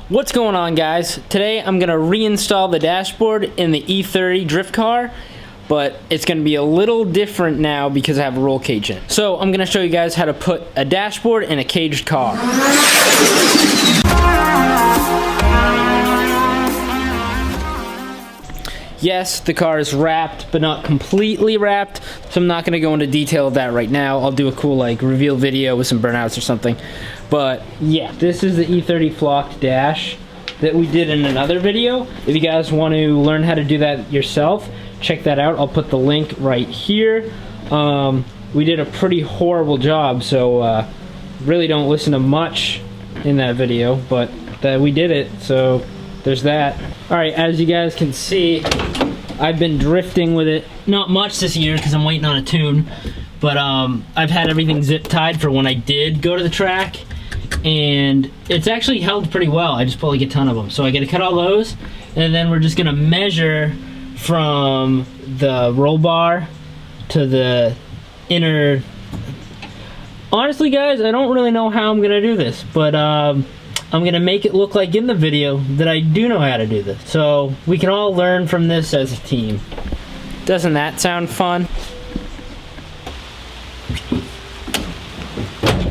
What's going on, guys? Today I'm gonna reinstall the dashboard in the E30 drift car, but it's gonna be a little different now because I have a roll cage in. So I'm gonna show you guys how to put a dashboard in a caged car. Yes, the car is wrapped, but not completely wrapped, so I'm not gonna go into detail of that right now. I'll do a cool reveal video with some burnouts or something. But yeah, this is the E30 flocked dash that we did in another video. If you guys want to learn how to do that yourself, check that out. I'll put the link right here. We did a pretty horrible job, so really don't listen to much in that video, but we did it, so there's that. Alright, as you guys can see, I've been drifting with it. Not much this year because I'm waiting on a tune, but I've had everything zip tied for when I did go to the track, and it's actually held pretty well. I just pulled a ton of them, so I gotta cut all those, and then we're just gonna measure from the roll bar to the inner. Honestly, guys, I don't really know how I'm gonna do this, but I'm gonna make it look like in the video that I do know how to do this, so we can all learn from this as a team. Doesn't that sound fun?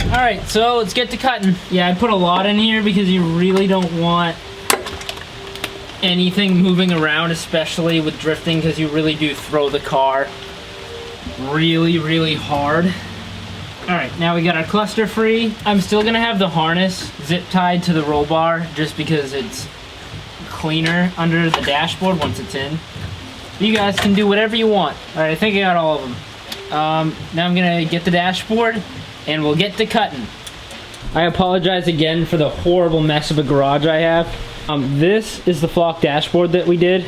Alright, so let's get to cutting. Yeah, I put a lot in here because you really don't want anything moving around, especially with drifting, because you really do throw the car really hard. Alright, now we got our cluster free. I'm still gonna have the harness zip tied to the roll bar just because it's cleaner under the dashboard once it's in. You guys can do whatever you want. Alright, I think I got all of them. Now I'm gonna get the dashboard and we'll get to cutting. I apologize again for the horrible mess of a garage I have. This is the flock dashboard that we did.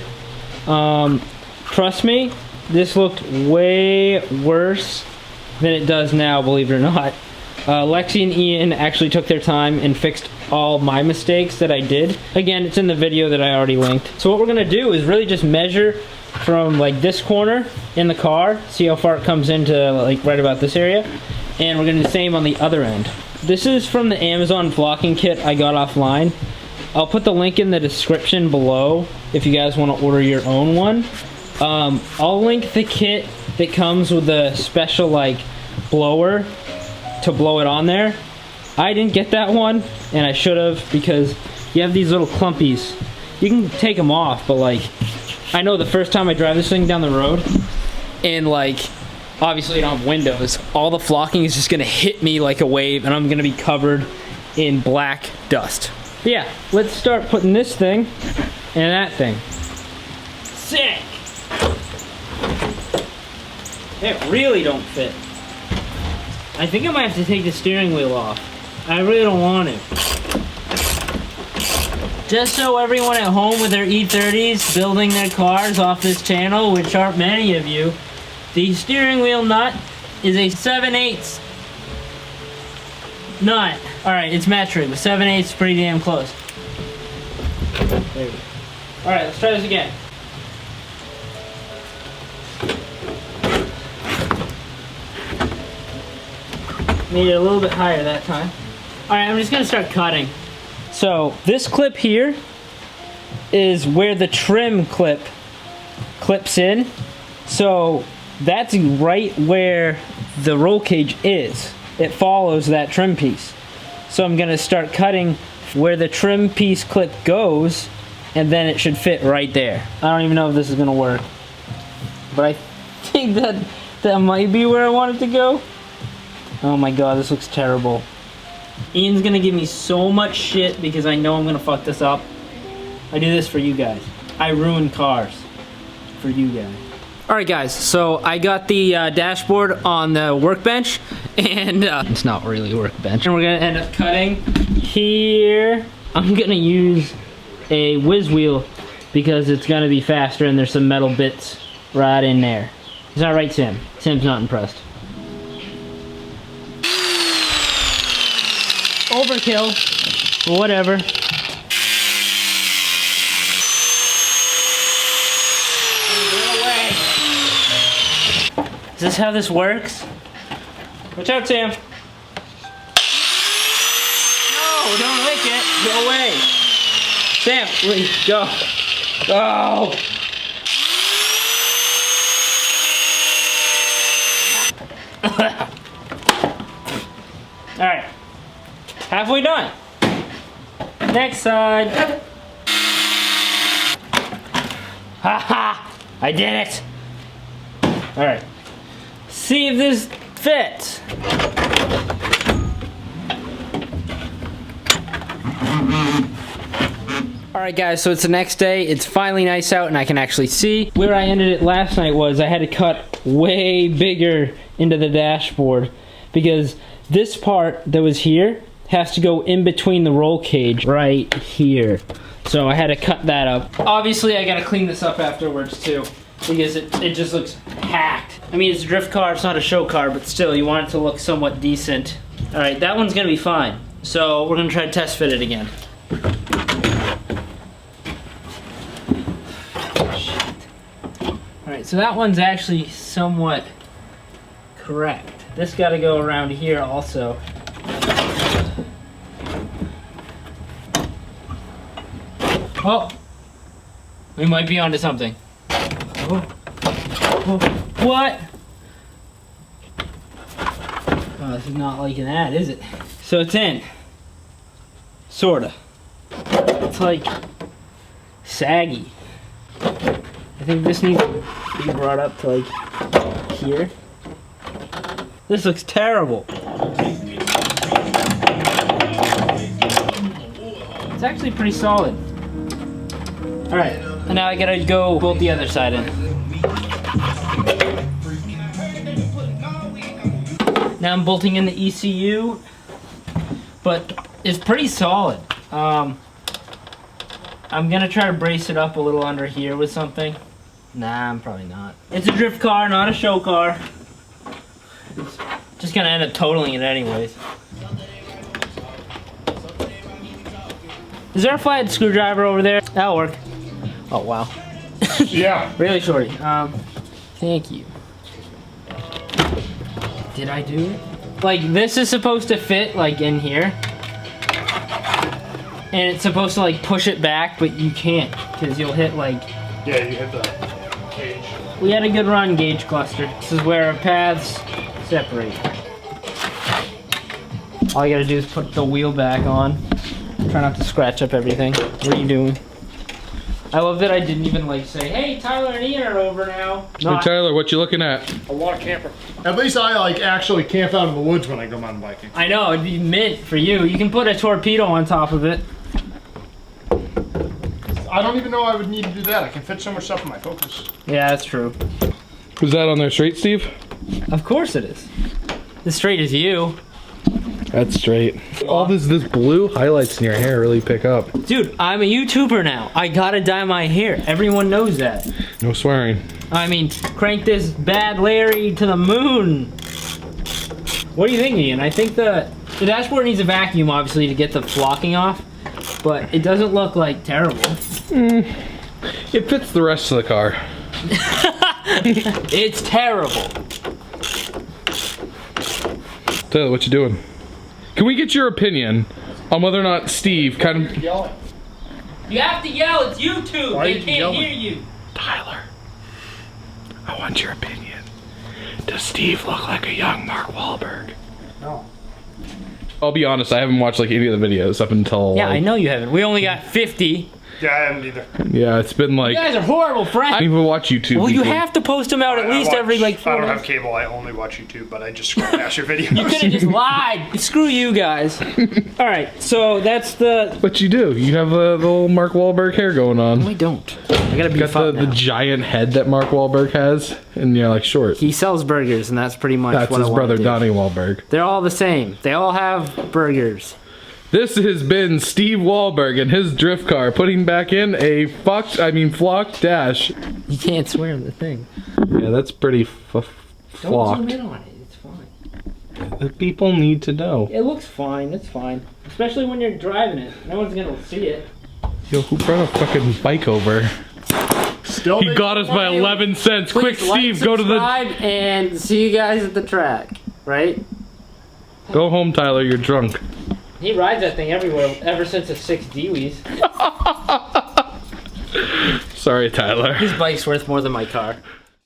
Trust me, this looked way worse than it does now, believe it or not. Lexi and Ian actually took their time and fixed all my mistakes that I did. Again, it's in the video that I already linked. So what we're gonna do is really just measure from this corner in the car, see how far it comes into right about this area, and we're gonna do the same on the other end. This is from the Amazon flocking kit I got offline. I'll put the link in the description below if you guys want to order your own one. I'll link the kit that comes with a special blower to blow it on there. I didn't get that one, and I should have, because you have these little clumpies. You can take them off, but I know the first time I drive this thing down the road, and obviously I don't have windows, all the flocking is just gonna hit me like a wave, and I'm gonna be covered in black dust. But yeah, let's start putting this thing and that thing. Sick! It really don't fit. I think I might have to take the steering wheel off. I really don't want to. Just so everyone at home with their E30s building their cars off this channel, which aren't many of you, the steering wheel nut is a 7/8 nut. Alright, it's metric, but 7/8 is pretty damn close. There we go. Alright, let's try this again. Made it a little bit higher that time. Alright, I'm just gonna start cutting. So, this clip here is where the trim clip clips in. So, that's right where the roll cage is. It follows that trim piece. So I'm gonna start cutting where the trim piece clip goes, and then it should fit right there. I don't even know if this is gonna work, but I think that might be where I want it to go. Oh my god, this looks terrible. Ian's gonna give me so much shit because I know I'm gonna fuck this up. I do this for you guys. I ruin cars for you guys. Alright guys, so I got the dashboard on the workbench, and it's not really a workbench. And we're gonna end up cutting here. I'm gonna use a whiz wheel because it's gonna be faster, and there's some metal bits right in there. Is that right, Sam? Sam's not impressed. Overkill, but whatever. Is this how this works? Watch out, Sam. No, don't lick it. Go away. Sam, please, go. Go. All right, halfway done. Next side. Haha, I did it. All right, see if this fits. Alright guys, so it's the next day. It's finally nice out and I can actually see. Where I ended it last night was I had to cut way bigger into the dashboard because this part that was here has to go in between the roll cage right here. So I had to cut that up. Obviously I gotta clean this up afterwards too because it just looks hacked. I mean, it's a drift car, it's not a show car, but still you want it to look somewhat decent. Alright, that one's gonna be fine. So we're gonna try to test fit it again. Alright, so that one's actually somewhat correct. This got to go around here also. Oh! We might be onto something. Oh. Oh. What? Oh, this is not liking that, is it? So it's in. Sorta. It's like saggy. I think this needs to be brought up to like here. This looks terrible. It's actually pretty solid. Alright, and now I gotta go bolt the other side in. Now I'm bolting in the ECU, but it's pretty solid. I'm gonna try to brace it up a little under here with something. Nah, I'm probably not. It's a drift car, not a show car. It's just gonna end up totaling it anyways. Is there a flathead screwdriver over there? That'll work. Oh, wow. Yeah. Really shorty. Thank you. Did I do it? Like, this is supposed to fit, like, in here. And it's supposed to, like, push it back, but you can't. Because you'll hit, like... Yeah, you hit the cage. We had a good run, gauge cluster. This is where our paths separate. All you gotta do is put the wheel back on. Try not to scratch up everything. What are you doing? I love that I didn't even like say, hey, Tyler and Ian are over now. Hey Tyler, what you looking at? A water camper. At least I like actually camp out in the woods when I go mountain biking. I know, it'd be mint for you. You can put a torpedo on top of it. I don't even know I would need to do that. I can fit so much stuff in my Focus. Yeah, that's true. Was that on there straight, Steve? Of course it is. As straight as you. That's straight. All this blue highlights in your hair really pick up. Dude, I'm a YouTuber now. I gotta dye my hair. Everyone knows that. No swearing. I mean, crank this bad Larry to the moon. What do you think, Ian? I think the dashboard needs a vacuum, obviously, to get the flocking off. But it doesn't look, like, terrible. It fits the rest of the car. It's terrible. Tyler, what you doing? Can we get your opinion on whether or not Steve kind of... Yelling. You have to yell, it's YouTube. Why are They you can't yelling? hear you. Tyler, I want your opinion. Does Steve look like a young Mark Wahlberg? No. I'll be honest, I haven't watched like any of the videos up until... Yeah, like, I know you haven't. We only got 50. Yeah, I haven't either. Yeah, it's been like... You guys are horrible I friends. don't even watch YouTube. Well, you because- have to post them out at least every like 4 I don't have months. cable. I only watch YouTube, but I just scroll past your videos. You could have just lied. Screw you guys. All right, so that's the... What you do? You have the little Mark Wahlberg hair going on. I don't. I gotta be Got the giant head that Mark Wahlberg has, and you're like short. He sells burgers, and that's pretty much That's what his I wanna brother, do. Donnie Wahlberg. They're all the same. They all have burgers. This has been Steve Wahlberg and his drift car, putting back in a flocked dash. You can't swear on the thing. Yeah, that's pretty Don't flocked. zoom in on it. It's fine. The people need to know. It looks fine. It's fine. Especially when you're driving it. No one's gonna see it. Yo, who brought a fucking bike over? Still He got us by 11 cents. Quick, Please like, Steve, go to the... subscribe, and see you guys at the track. Right? Go home, Tyler, you're drunk. He rides that thing everywhere ever since it's 6 Dewey's. Sorry, Tyler. His bike's worth more than my car.